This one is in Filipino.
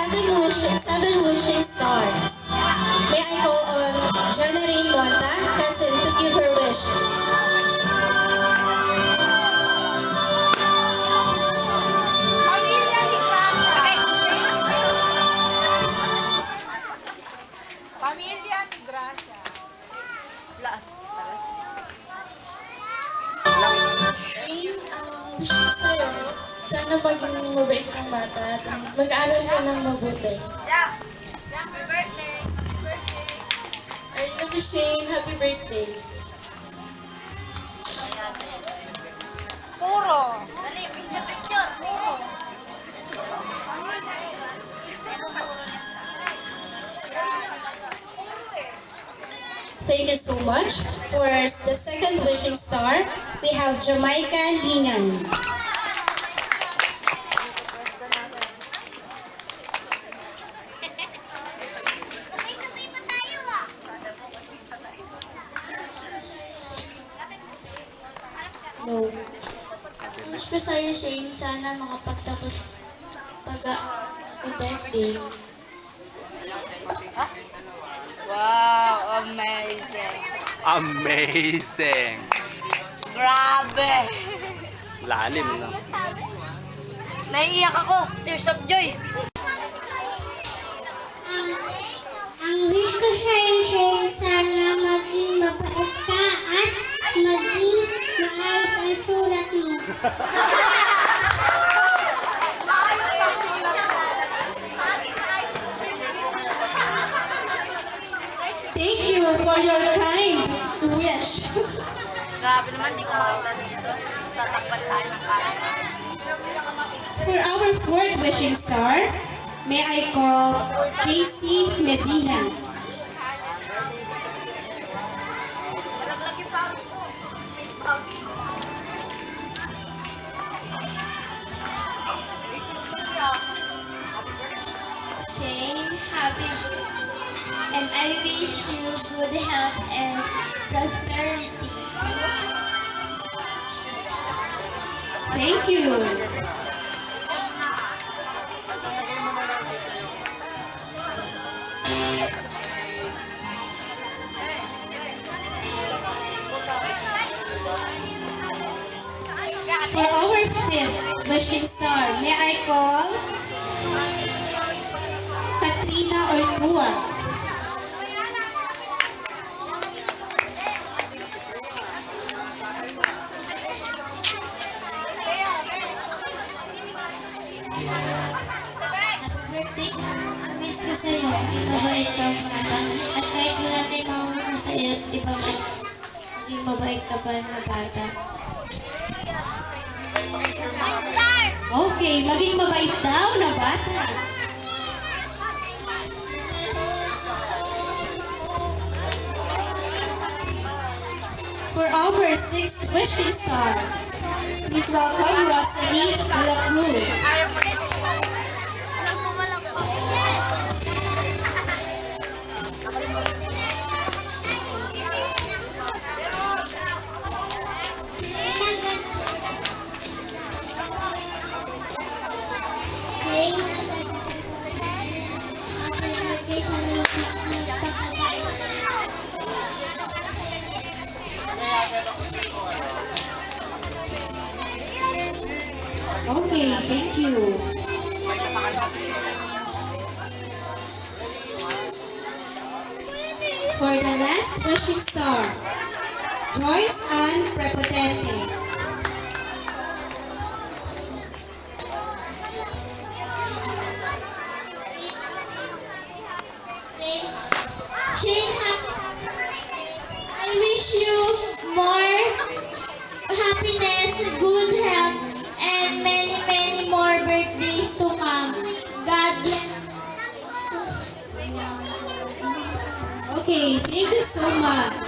seven wishing stars. May I call on Janarine Monta, cousin, to give her wish. Pamilya ni Gracia. Wish ko sa'yo, sana maging mabait kang bata at mag-aaral ka ng mabuti. Happy birthday! I love you, Shane. Happy birthday. Puro. Dali, picture. Puro. Thank you so much. For the second wishing star, we have Jamaica Linan. No. Wish ko sa'yo, Shane, sana makapagtapos pag-birthday. Wow, amazing. Amazing! Grabe. Lalim na. Naiiyak ako. Tears of joy. Ang wish ko sa'yo, Shane, sana maging mabait ka at maging maayos ang sulat mo. Thank you for your kind wish. Grabe naman, di ko makita dito. Tatakpan tayo ng kaya. For our fourth wishing star, may I call Casey Medina. Shane, happy and I wish you good health and prosperity. Thank you. For our fifth wishing star, may I call Katrina Ortua. Birthday, ang wish ko sa'yo, mabait kang bata. At kahit wala may mauna sa'yo, di ba maging mabait ka pa na bata. Okay, maging mabait daw na bata. For our sixth wishing star, please welcome Rosalie De La Cruz. Shane, happy birthday Okay, thank you. For the last wishing star, Joyce Ann Prepotente. Shane, I wish you more happiness, good health, and many, many more birthdays to come. God bless. Okay, thank you so much.